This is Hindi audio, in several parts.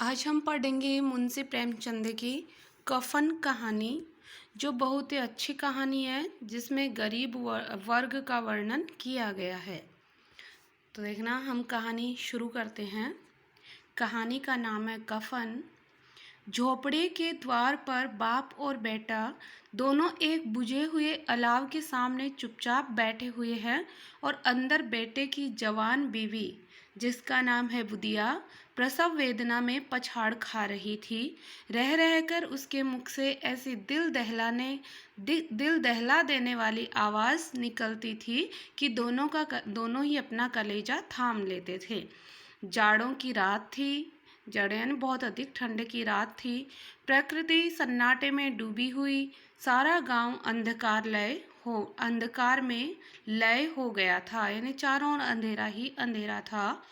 आज हम पढ़ेंगे मुंशी प्रेमचंद की कफन कहानी, जो बहुत ही अच्छी कहानी है जिसमें गरीब वर्ग का वर्णन किया गया है। तो देखना, हम कहानी शुरू करते हैं। कहानी का नाम है कफन। झोपड़े के द्वार पर बाप और बेटा दोनों एक बुझे हुए अलाव के सामने चुपचाप बैठे हुए हैं और अंदर बेटे की जवान बीवी, जिसका नाम है बुदिया, प्रसव वेदना में पछाड़ खा रही थी। रह रहकर उसके मुख से ऐसी दिल दहला देने वाली आवाज़ निकलती थी कि दोनों ही अपना कलेजा थाम लेते थे। जाड़ों की रात थी। यानी बहुत अधिक ठंड की रात थी। प्रकृति सन्नाटे में डूबी हुई। सारा गांव अंधकार में लय हो गया था। यानी चारों ओर अंधेरा ही अंधेरा था।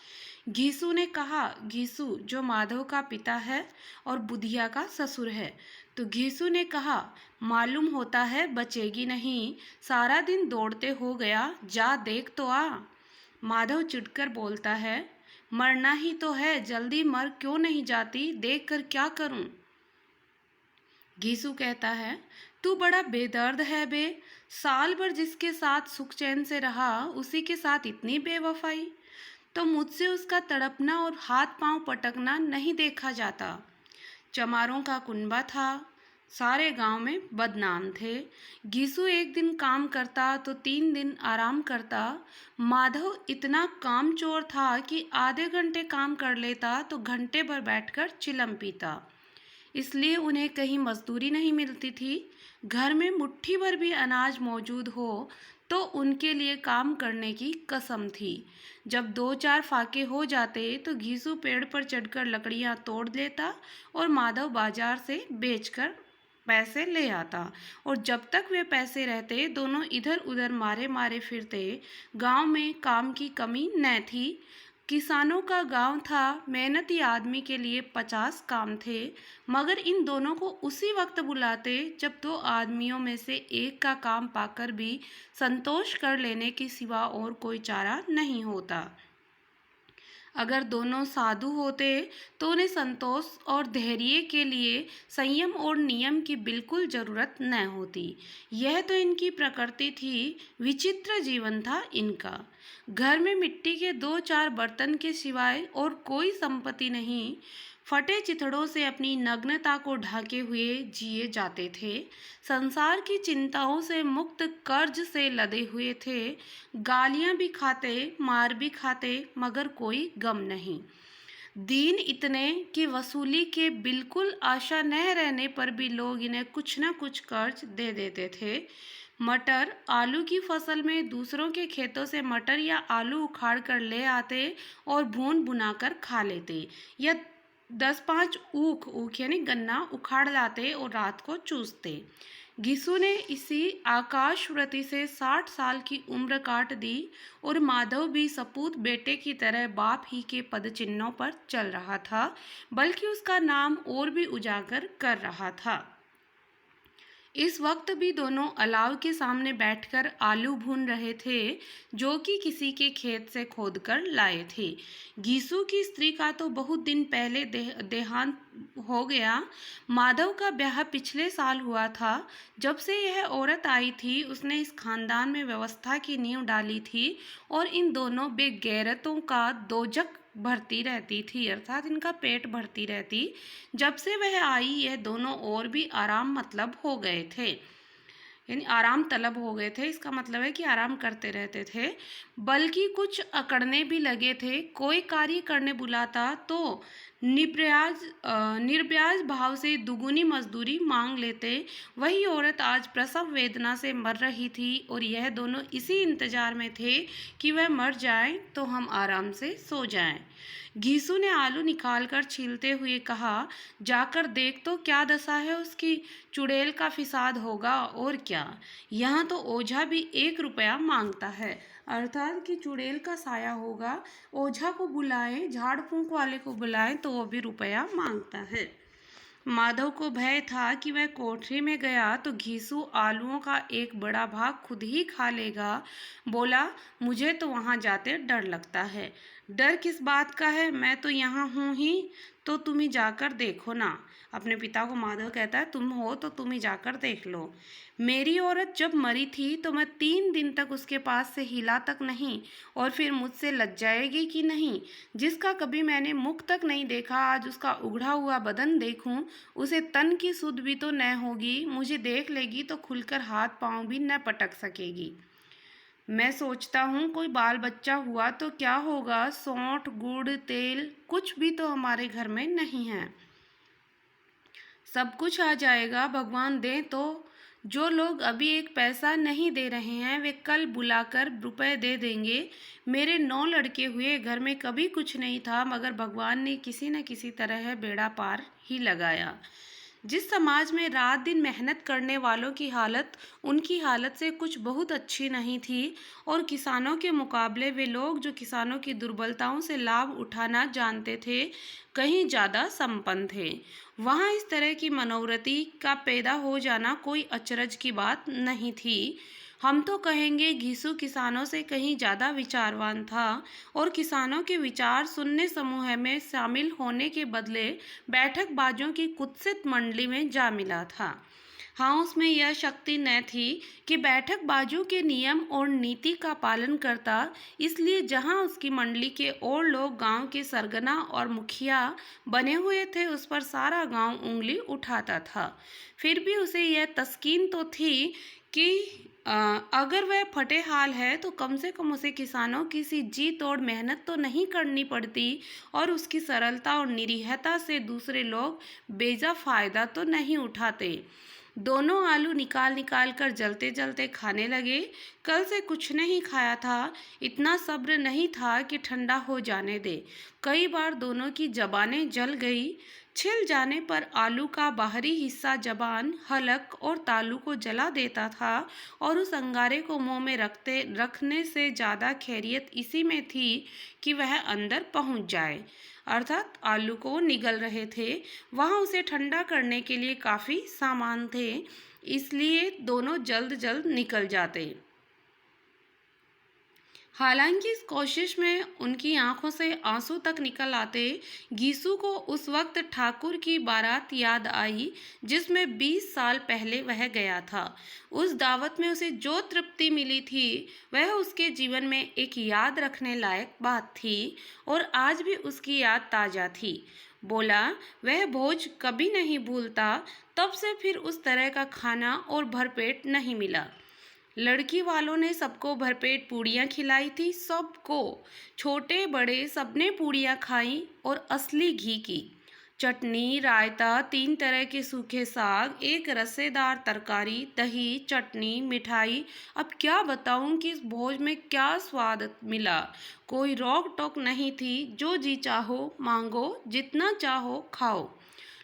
घीसू ने कहा, घीसू जो माधव का पिता है और बुधिया का ससुर है, तो घीसू ने कहा, मालूम होता है बचेगी नहीं, सारा दिन दौड़ते हो गया, जा देख तो आ। माधव चिढ़कर बोलता है, मरना ही तो है, जल्दी मर क्यों नहीं जाती, देख कर क्या करूं। घीसू कहता है, तू बड़ा बेदर्द है बे, साल भर जिसके साथ सुख चैन से रहा उसी के साथ इतनी बेवफाई। तो मुझसे उसका तड़पना और हाथ पांव पटकना नहीं देखा जाता। चमारों का कुनबा था, सारे गांव में बदनाम थे। घीसू एक दिन काम करता तो 3 दिन आराम करता। माधव इतना कामचोर था कि आधे घंटे काम कर लेता तो घंटे भर बैठकर चिलम पीता। इसलिए उन्हें कहीं मजदूरी नहीं मिलती थी। घर में मुट्ठी भर भी अनाज मौजूद हो तो उनके लिए काम करने की कसम थी। जब 2-4 फाके हो जाते तो घीसू पेड़ पर चढ़कर लकड़ियां तोड़ लेता और माधव बाजार से बेचकर पैसे ले आता। और जब तक वे पैसे रहते दोनों इधर उधर मारे मारे फिरते। गांव में काम की कमी न थी। किसानों का गांव था, मेहनती आदमी के लिए 50 काम थे, मगर इन दोनों को उसी वक्त बुलाते जब 2 आदमियों में से एक का काम पाकर भी संतोष कर लेने के सिवा और कोई चारा नहीं होता। अगर दोनों साधु होते तो उन्हें संतोष और धैर्य के लिए संयम और नियम की बिल्कुल जरूरत न होती। यह तो इनकी प्रकृति थी। विचित्र जीवन था इनका। घर में मिट्टी के 2-4 बर्तन के सिवाय और कोई संपत्ति नहीं। फटे चिथड़ों से अपनी नग्नता को ढाके हुए जिए जाते थे। संसार की चिंताओं से मुक्त, कर्ज से लदे हुए थे। गालियां भी खाते, मार भी खाते, मगर कोई गम नहीं। दीन इतने कि वसूली के बिल्कुल आशा न रहने पर भी लोग इन्हें कुछ न कुछ कर्ज दे देते थे। मटर आलू की फसल में दूसरों के खेतों से मटर या आलू उखाड़ कर ले आते और भून भुनाकर खा लेते, या 10-5 ऊख यानी गन्ना उखाड़ लाते और रात को चूसते। घीसू ने इसी आकाशवृत्ति से 60 साल की उम्र काट दी और माधव भी सपूत बेटे की तरह बाप ही के पदचिन्हों पर चल रहा था, बल्कि उसका नाम और भी उजागर कर रहा था। इस वक्त भी दोनों अलाव के सामने बैठकर आलू भून रहे थे, जो कि किसी के खेत से खोदकर लाए थे। घीसू की स्त्री का तो बहुत दिन पहले देहांत हो गया। माधव का ब्याह पिछले साल हुआ था। जब से यह औरत आई थी उसने इस खानदान में व्यवस्था की नींव डाली थी और इन दोनों बेगैरतों का दोजक भरती रहती थी, अर्थात इनका पेट भरती रहती। जब से वह आई यह दोनों और भी आराम मतलब हो गए थे, यानी आराम तलब हो गए थे। इसका मतलब है कि आराम करते रहते थे, बल्कि कुछ अकड़ने भी लगे थे। कोई कार्य करने बुलाता तो निर्ब्याज भाव से दुगुनी मजदूरी मांग लेते। वही औरत आज प्रसव वेदना से मर रही थी और यह दोनों इसी इंतजार में थे कि वह मर जाए तो हम आराम से सो जाएं। घीसू ने आलू निकालकर छीलते हुए कहा, जाकर देख तो क्या दशा है उसकी, चुड़ैल का फिसाद होगा और क्या। यहाँ तो ओझा भी 1 रुपया मांगता है, अर्थात कि चुड़ैल का साया होगा। ओझा को बुलाएं, झाड़ फूंक वाले को बुलाएं तो वो भी रुपया मांगता है। माधव को भय था कि वह कोठरी में गया तो घीसू आलूओं का एक बड़ा भाग खुद ही खा लेगा। बोला, मुझे तो वहाँ जाते डर लगता है। डर किस बात का है, मैं तो यहाँ हूँ ही, तो तुम ही जाकर देखो ना। अपने पिता को माधव कहता है, तुम हो तो तुम ही जाकर देख लो। मेरी औरत जब मरी थी तो मैं 3 दिन तक उसके पास से हिला तक नहीं, और फिर मुझसे लज जाएगी कि नहीं। जिसका कभी मैंने मुख तक नहीं देखा, आज उसका उघड़ा हुआ बदन देखूं, उसे तन की सुध भी तो न होगी। मुझे देख लेगी तो खुलकर हाथ पांव भी न पटक सकेगी। मैं सोचता हूँ कोई बाल बच्चा हुआ तो क्या होगा, सौंठ गुड़ तेल कुछ भी तो हमारे घर में नहीं है। सब कुछ आ जाएगा, भगवान दे तो। जो लोग अभी एक पैसा नहीं दे रहे हैं, वे कल बुलाकर रुपए दे देंगे। मेरे 9 लड़के हुए, घर में कभी कुछ नहीं था, मगर भगवान ने किसी न किसी तरह बेड़ा पार ही लगाया। जिस समाज में रात दिन मेहनत करने वालों की हालत उनकी हालत से कुछ बहुत अच्छी नहीं थी, और किसानों के मुकाबले वे लोग जो किसानों की दुर्बलताओं से लाभ उठाना जानते थे, कहीं ज़्यादा संपन्न थे, वहाँ इस तरह की मनोवृत्ति का पैदा हो जाना कोई अचरज की बात नहीं थी। हम तो कहेंगे घिसू किसानों से कहीं ज़्यादा विचारवान था, और किसानों के विचार सुनने समूह में शामिल होने के बदले बैठकबाजों की कुत्सित मंडली में जा मिला था। हाँ, उसमें यह शक्ति न थी कि बैठकबाजों के नियम और नीति का पालन करता, इसलिए जहाँ उसकी मंडली के और लोग गांव के सरगना और मुखिया बने हुए थे, उस पर सारा गांव उंगली उठाता था। फिर भी उसे यह तस्कीन तो थी कि अगर वह फटे हाल है तो कम से कम उसे किसानों की सी जी तोड़ मेहनत तो नहीं करनी पड़ती, और उसकी सरलता और निरीहता से दूसरे लोग बेजा फायदा तो नहीं उठाते। दोनों आलू निकाल निकाल कर जलते जलते खाने लगे। कल से कुछ नहीं खाया था, इतना सब्र नहीं था कि ठंडा हो जाने दे। कई बार दोनों की जबानें जल गई। छिल जाने पर आलू का बाहरी हिस्सा जबान, हलक और तालू को जला देता था, और उस अंगारे को मुंह में रखने से ज़्यादा खैरियत इसी में थी कि वह अंदर पहुंच जाए, अर्थात आलू को निगल रहे थे। वहाँ उसे ठंडा करने के लिए काफ़ी सामान थे, इसलिए दोनों जल्द जल्द निकल जाते। हालांकि इस कोशिश में उनकी आंखों से आंसू तक निकल आते। गीसू को उस वक्त ठाकुर की बारात याद आई, जिसमें 20 साल पहले वह गया था। उस दावत में उसे जो तृप्ति मिली थी, वह उसके जीवन में एक याद रखने लायक बात थी, और आज भी उसकी याद ताज़ा थी। बोला, वह भोज कभी नहीं भूलता। तब से फिर उस तरह का खाना और भरपेट नहीं मिला। लड़की वालों ने सबको भरपेट पूड़ियाँ खिलाई थी, सबको, छोटे बड़े सबने पूड़ियाँ खाई, और असली घी की चटनी, रायता, 3 तरह के सूखे साग, एक रसेदार तरकारी, दही, चटनी, मिठाई। अब क्या बताऊं कि इस भोज में क्या स्वाद मिला। कोई रोक टोक नहीं थी, जो जी चाहो मांगो, जितना चाहो खाओ।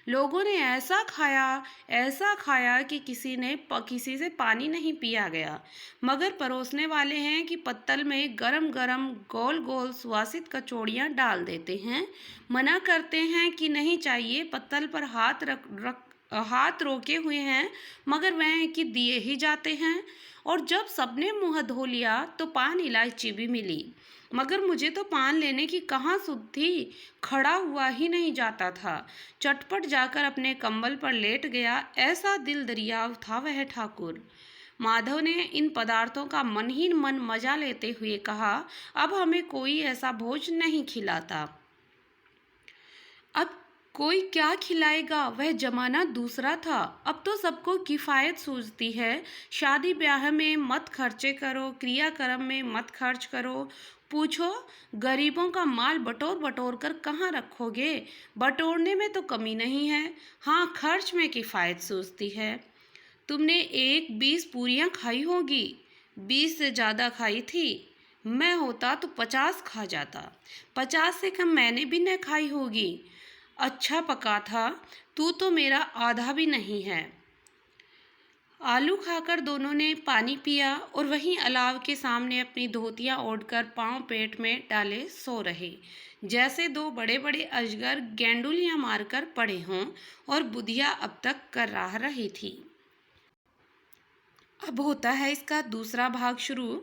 लोगों ने ऐसा खाया कि किसी से पानी नहीं पिया गया। मगर परोसने वाले हैं कि पत्तल में गरम गरम गोल गोल सुवासित कचौड़ियाँ डाल देते हैं। मना करते हैं कि नहीं चाहिए, पत्तल पर हाथ रोके हुए हैं, मगर वह कि दिए ही जाते हैं। और जब सबने मुंह धो लिया तो पान इलायची भी मिली, मगर मुझे तो पान लेने की कहाँ सुध थी, खड़ा हुआ ही नहीं जाता था। चटपट जाकर अपने कंबल पर लेट गया, ऐसा दिल दरियाव था वह ठाकुर। माधव ने इन पदार्थों का मन ही मन मजा लेते हुए कहा, अब हमें कोई ऐसा भोज नहीं खिलाता। अब कोई क्या खिलाएगा, वह जमाना दूसरा था। अब तो सबको किफ़ायत सूझती है। शादी ब्याह में मत खर्चे करो, क्रियाक्रम में मत खर्च करो। पूछो, गरीबों का माल बटोर बटोर कर कहाँ रखोगे। बटोरने में तो कमी नहीं है, हाँ खर्च में किफ़ायत सूझती है। तुमने 20 पूरियाँ खाई होगी, 20 से ज़्यादा खाई थी। मैं होता तो 50 खा जाता, 50 से कम मैंने भी न खाई होगी। अच्छा पका था, तू तो मेरा आधा भी नहीं है। आलू खाकर दोनों ने पानी पिया, और वहीं अलाव के सामने अपनी धोतियां ओढ़कर पांव पेट में डाले सो रहे, जैसे 2 बड़े बड़े अजगर गेंडुलियां मारकर पड़े हों, और बुधिया अब तक कर रही थी। अब होता है इसका दूसरा भाग शुरू।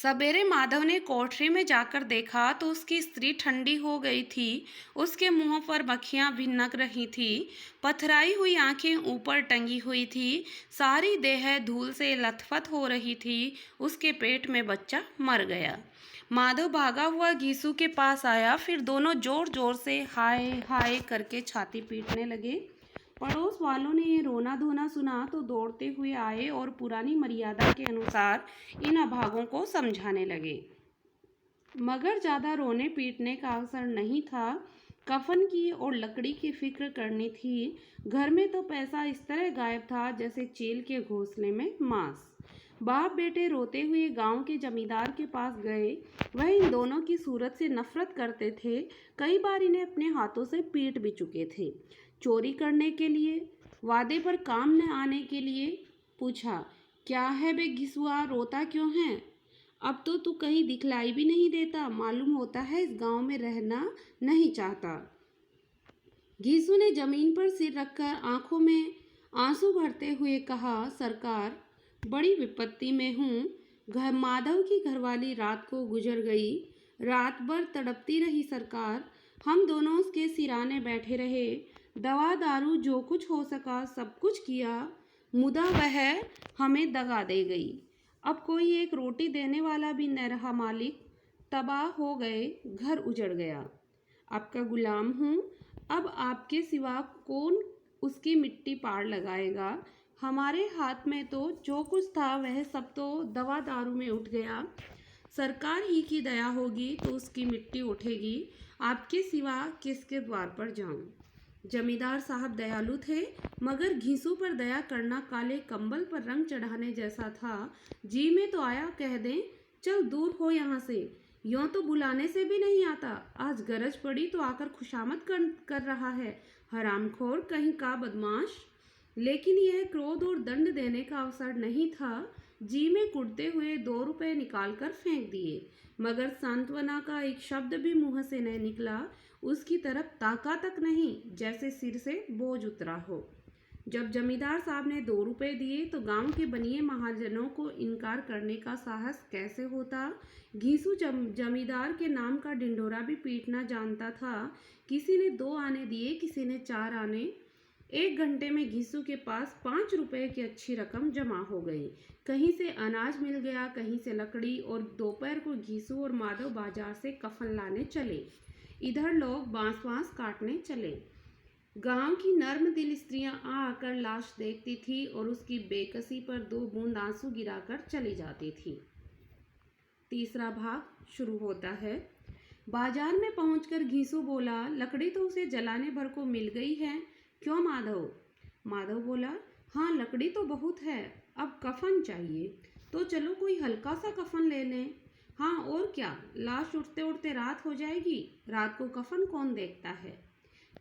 सवेरे माधव ने कोठरी में जाकर देखा तो उसकी स्त्री ठंडी हो गई थी। उसके मुंह पर मक्खियां भिनक रही थी। पथराई हुई आंखें ऊपर टंगी हुई थी। सारी देह धूल से लथपथ हो रही थी। उसके पेट में बच्चा मर गया। माधव भागा हुआ घीसू के पास आया। फिर दोनों जोर जोर से हाय हाय करके छाती पीटने लगे। पड़ोस वालों ने ये रोना धोना सुना तो दौड़ते हुए आए और पुरानी मर्यादा के अनुसार इन अभागों को समझाने लगे। मगर ज़्यादा रोने पीटने का अवसर नहीं था। कफन की और लकड़ी की फिक्र करनी थी। घर में तो पैसा इस तरह गायब था जैसे चील के घोंसले में मांस। बाप बेटे रोते हुए गांव के जमींदार के पास गए। वह इन दोनों की सूरत से नफरत करते थे। कई बार इन्हें अपने हाथों से पीट भी चुके थे। चोरी करने के लिए, वादे पर काम न आने के लिए। पूछा, क्या है बे घिसुआ, रोता क्यों है? अब तो तू कहीं दिखलाई भी नहीं देता। मालूम होता है इस गांव में रहना नहीं चाहता। घीसू ने जमीन पर सिर रखकर आंखों में आंसू भरते हुए कहा, सरकार, बड़ी विपत्ति में हूँ। माधव की घरवाली रात को गुजर गई। रात भर तड़पती रही सरकार। हम दोनों उसके सिराने बैठे रहे। दवा दारू जो कुछ हो सका सब कुछ किया। मुदा वह हमें दगा दे गई। अब कोई एक रोटी देने वाला भी न रहा मालिक। तबाह हो गए, घर उजड़ गया। आपका गुलाम हूँ। अब आपके सिवा कौन उसकी मिट्टी पार लगाएगा? हमारे हाथ में तो जो कुछ था वह सब तो दवा दारू में उठ गया। सरकार ही की दया होगी तो उसकी मिट्टी उठेगी। आपके सिवा किसके द्वार पर जाऊं? जमींदार साहब दयालु थे, मगर घीसू पर दया करना काले कंबल पर रंग चढ़ाने जैसा था। जी में तो आया कह दें, चल दूर हो यहाँ से। यों तो बुलाने से भी नहीं आता। आज गरज पड़ी तो आकर खुशामद कर रहा है। हरामखोर कहीं का बदमाश। लेकिन यह क्रोध और दंड देने का अवसर नहीं था। जी में कुटते हुए 2 रुपए निकालकर फेंक दिए, मगर सांत्वना का एक शब्द भी मुंह से न निकला। उसकी तरफ ताका तक नहीं, जैसे सिर से बोझ उतरा हो। जब जमींदार साहब ने 2 रुपए दिए तो गांव के बनिए महाजनों को इनकार करने का साहस कैसे होता। घीसू जमींदार के नाम का ढिंढोरा भी पीटना जानता था। किसी ने 2 आने दिए, किसी ने 4 आने। 1 घंटे में घीसू के पास 5 रुपए की अच्छी रकम जमा हो गई। कहीं से अनाज मिल गया, कहीं से लकड़ी, और दोपहर को घीसू और माधव बाजार से कफन लाने चले। इधर लोग बांस काटने चले। गांव की नर्म दिल स्त्रियां आकर लाश देखती थी और उसकी बेकसी पर 2 बूंद आंसू गिराकर चली जाती थी। तीसरा भाग शुरू होता है। बाजार में पहुंचकर घीसू बोला, लकड़ी तो उसे जलाने भर को मिल गई है। क्यों माधव? माधव बोला, हाँ लकड़ी तो बहुत है, अब कफन चाहिए। तो चलो कोई हल्का सा कफन ले लें। हाँ और क्या, लाश उठते उठते रात हो जाएगी। रात को कफन कौन देखता है?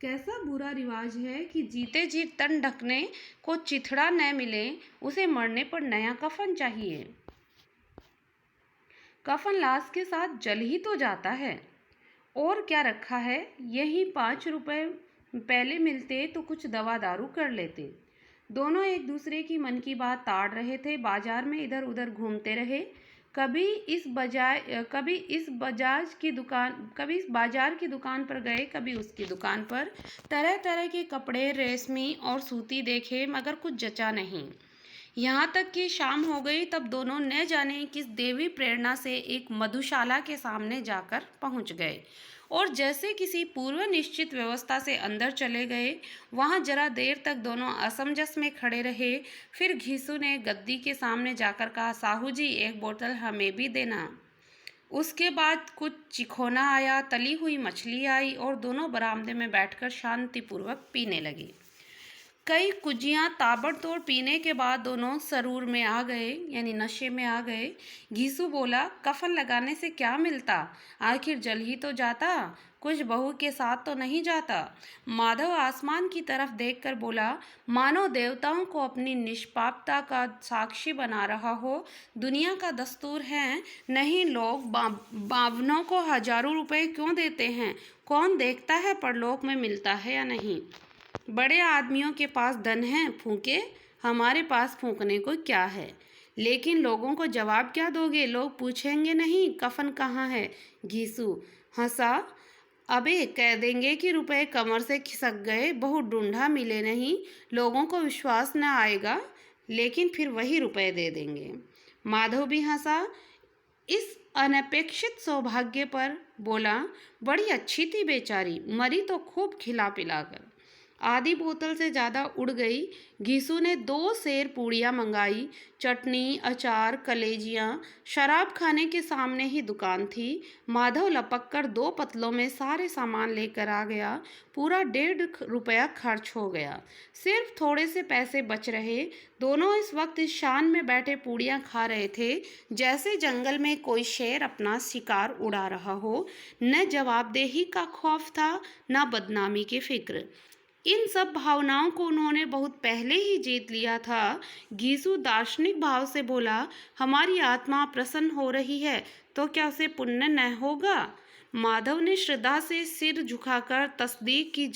कैसा बुरा रिवाज है कि जीते जी तन ढकने को चिथड़ा न मिले, उसे मरने पर नया कफन चाहिए। कफन लाश के साथ जल ही तो जाता है। और क्या रखा है? यही 5 रुपए पहले मिलते तो कुछ दवा दारू कर लेते। दोनों एक दूसरे की मन की बात ताड़ रहे थे। बाजार में इधर उधर घूमते रहे। कभी इस बाजार की दुकान पर गए, कभी उसकी दुकान पर। तरह तरह के कपड़े, रेशमी और सूती देखे, मगर कुछ जचा नहीं। यहाँ तक कि शाम हो गई। तब दोनों न जाने किस देवी प्रेरणा से एक मधुशाला के सामने जाकर पहुँच गए और जैसे किसी पूर्व निश्चित व्यवस्था से अंदर चले गए। वहाँ जरा देर तक दोनों असमंजस में खड़े रहे। फिर घीसू ने गद्दी के सामने जाकर कहा, साहू जी 1 बोतल हमें भी देना। उसके बाद कुछ चिखोना आया, तली हुई मछली आई और दोनों बरामदे में बैठकर शांतिपूर्वक पीने लगे। कई कुजियाँ ताबड़तोड़ पीने के बाद दोनों सरूर में आ गए, यानी नशे में आ गए। घीसू बोला, कफन लगाने से क्या मिलता? आखिर जल ही तो जाता, कुछ बहू के साथ तो नहीं जाता। माधव आसमान की तरफ देखकर बोला, मानो देवताओं को अपनी निष्पापता का साक्षी बना रहा हो। दुनिया का दस्तूर है, नहीं लोग बावनों को हजारों रुपए क्यों देते हैं? कौन देखता है परलोक में मिलता है या नहीं? बड़े आदमियों के पास धन है, फूंके। हमारे पास फूंकने को क्या है? लेकिन लोगों को जवाब क्या दोगे? लोग पूछेंगे नहीं कफन कहाँ है? घीसू हंसा। अबे कह देंगे कि रुपए कमर से खिसक गए, बहुत ढूंढा मिले नहीं। लोगों को विश्वास न आएगा, लेकिन फिर वही रुपए दे देंगे। माधव भी हंसा इस अनपेक्षित सौभाग्य पर। बोला, बड़ी अच्छी थी बेचारी, मरी तो खूब खिला पिलाकर। आधी बोतल से ज़्यादा उड़ गई। घीसू ने 2 सेर पूड़ियाँ मंगाई, चटनी, अचार, कलेजियाँ। शराब खाने के सामने ही दुकान थी। माधव लपक कर 2 पतलों में सारे सामान लेकर आ गया। पूरा 1.5 रुपया खर्च हो गया। सिर्फ थोड़े से पैसे बच रहे। दोनों इस वक्त इस शान में बैठे पूड़ियाँ खा रहे थे जैसे जंगल में कोई शेर अपना शिकार उड़ा रहा हो। न जवाबदेही का खौफ था, न बदनामी की फिक्र। इन सब भावनाओं को उन्होंने बहुत पहले ही जीत लिया था। गीसू दार्शनिक भाव से बोला, हमारी आत्मा प्रसन्न हो रही है तो क्या उसे पुण्य न होगा? माधव ने श्रद्धा से सिर झुकाकर तस्दीक की,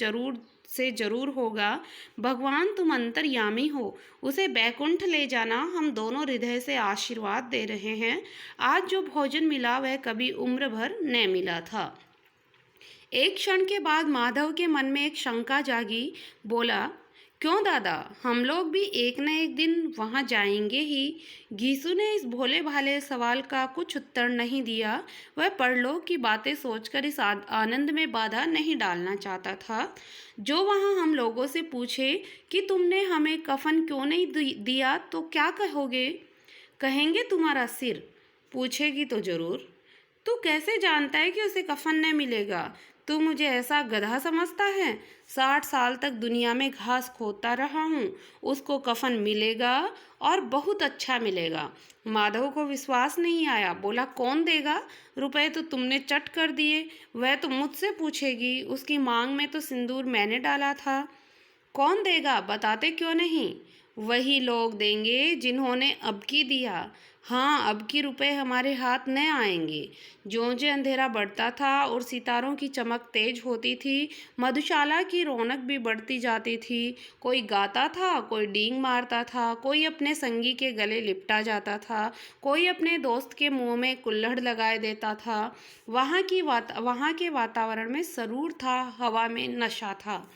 जरूर होगा। भगवान तुम अंतर्यामी हो, उसे बैकुंठ ले जाना। हम दोनों हृदय से आशीर्वाद दे रहे हैं। आज जो भोजन मिला वह कभी उम्र भर न मिला था। एक क्षण के बाद माधव के मन में एक शंका जागी। बोला, क्यों दादा, हम लोग भी एक न एक दिन वहाँ जाएंगे ही। घीसू ने इस भोले भाले सवाल का कुछ उत्तर नहीं दिया। वह परलोक की बातें सोचकर इस आनंद में बाधा नहीं डालना चाहता था। जो वहाँ हम लोगों से पूछे कि तुमने हमें कफन क्यों नहीं दिया तो क्या कहोगे? कहेंगे तुम्हारा सिर। पूछेगी तो जरूर। तू कैसे जानता है कि उसे कफन न मिलेगा? तू मुझे ऐसा गधा समझता है? 60 साल तक दुनिया में घास खोदता रहा हूँ, उसको कफन मिलेगा और बहुत अच्छा मिलेगा। माधव को विश्वास नहीं आया। बोला, कौन देगा? रुपए तो तुमने चट कर दिए। वह तो मुझसे पूछेगी, उसकी मांग में तो सिंदूर मैंने डाला था। कौन देगा? बताते क्यों नहीं? वही लोग देंगे जिन्होंने अबकी दिया। हाँ, अबकी रुपए हमारे हाथ न आएंगे। ज्यों-ज्यों अंधेरा बढ़ता था और सितारों की चमक तेज होती थी, मधुशाला की रौनक भी बढ़ती जाती थी। कोई गाता था, कोई डींग मारता था, कोई अपने संगी के गले लिपटा जाता था, कोई अपने दोस्त के मुंह में कुल्हड़ लगाए देता था। वहाँ के वातावरण में सरूर था, हवा में नशा था।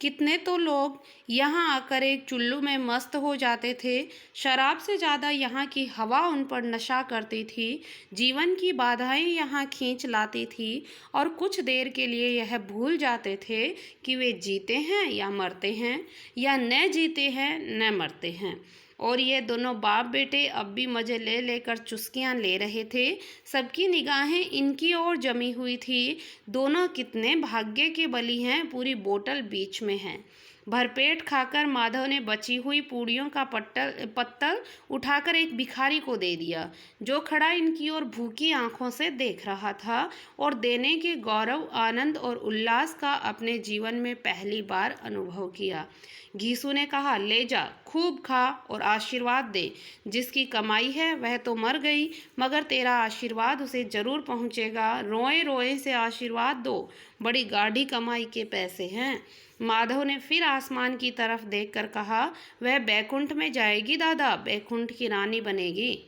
कितने तो लोग यहाँ आकर एक चुल्लू में मस्त हो जाते थे। शराब से ज़्यादा यहाँ की हवा उन पर नशा करती थी। जीवन की बाधाएं यहाँ खींच लाती थी और कुछ देर के लिए यह भूल जाते थे कि वे जीते हैं या मरते हैं, या न जीते हैं न मरते हैं। और ये दोनों बाप बेटे अब भी मज़े ले लेकर चुस्कियां ले रहे थे। सबकी निगाहें इनकी ओर जमी हुई थी। दोनों कितने भाग्य के बली हैं, पूरी बोतल बीच में है। भरपेट खाकर माधव ने बची हुई पूड़ियों का पत्तल उठाकर एक भिखारी को दे दिया, जो खड़ा इनकी ओर भूखी आंखों से देख रहा था और देने के गौरव, आनंद और उल्लास का अपने जीवन में पहली बार अनुभव किया। घीसू ने कहा, ले जा, खूब खा और आशीर्वाद दे। जिसकी कमाई है वह तो मर गई, मगर तेरा आशीर्वाद उसे जरूर पहुँचेगा। रोए रोए से आशीर्वाद दो, बड़ी गाढ़ी कमाई के पैसे हैं। माधव ने फिर आसमान की तरफ देखकर कहा, वह बैकुंठ में जाएगी दादा, बैकुंठ की रानी बनेगी।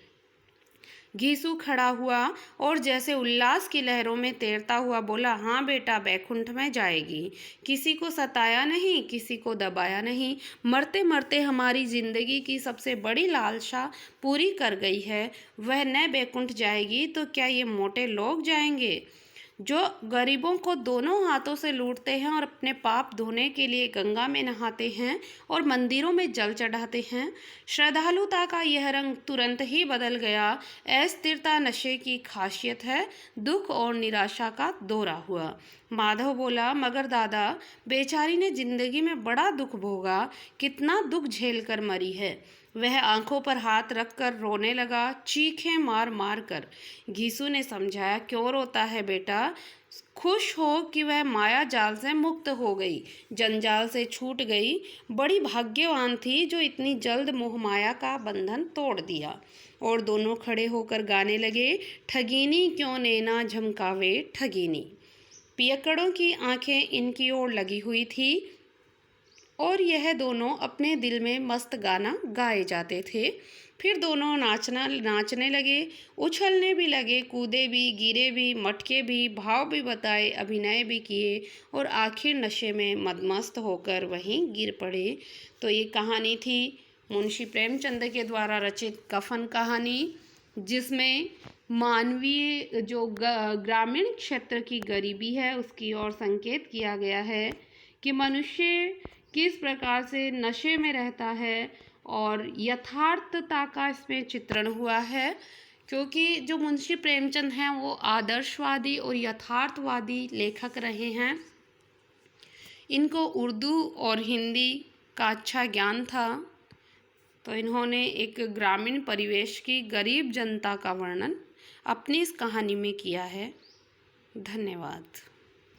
घीसू खड़ा हुआ और जैसे उल्लास की लहरों में तैरता हुआ बोला, हाँ बेटा, बैकुंठ में जाएगी। किसी को सताया नहीं, किसी को दबाया नहीं। मरते मरते हमारी जिंदगी की सबसे बड़ी लालसा पूरी कर गई है। वह न बैकुंठ जाएगी तो क्या ये मोटे लोग जाएंगे, जो गरीबों को दोनों हाथों से लूटते हैं और अपने पाप धोने के लिए गंगा में नहाते हैं और मंदिरों में जल चढ़ाते हैं। श्रद्धालुता का यह रंग तुरंत ही बदल गया। अस्थिरता नशे की खासियत है, दुख और निराशा का दौरा हुआ। माधव बोला, मगर दादा, बेचारी ने जिंदगी में बड़ा दुख भोगा, कितना दुख झेल कर मरी है। वह आंखों पर हाथ रखकर रोने लगा, चीखें मार मार कर। घीसू ने समझाया, क्यों रोता है बेटा? खुश हो कि वह माया जाल से मुक्त हो गई, जंजाल से छूट गई। बड़ी भाग्यवान थी जो इतनी जल्द मोह माया का बंधन तोड़ दिया। और दोनों खड़े होकर गाने लगे, ठगीनी क्यों नैना झमकावे ठगीनी। पियक्कड़ों की आंखें इनकी ओर लगी हुई थी। और यह दोनों अपने दिल में मस्त गाना गाए जाते थे। फिर दोनों नाचने लगे, उछलने भी लगे, कूदे भी, गिरे भी, मटके भी, भाव भी बताए, अभिनय भी किए और आखिर नशे में मदमस्त होकर वहीं गिर पड़े। तो ये कहानी थी मुंशी प्रेमचंद के द्वारा रचित कफन कहानी, जिसमें मानवीय जो ग्रामीण क्षेत्र की गरीबी है उसकी ओर संकेत किया गया है कि मनुष्य किस प्रकार से नशे में रहता है और यथार्थता का इसमें चित्रण हुआ है। क्योंकि जो मुंशी प्रेमचंद हैं वो आदर्शवादी और यथार्थवादी लेखक रहे हैं। इनको उर्दू और हिंदी का अच्छा ज्ञान था, तो इन्होंने एक ग्रामीण परिवेश की गरीब जनता का वर्णन अपनी इस कहानी में किया है। धन्यवाद।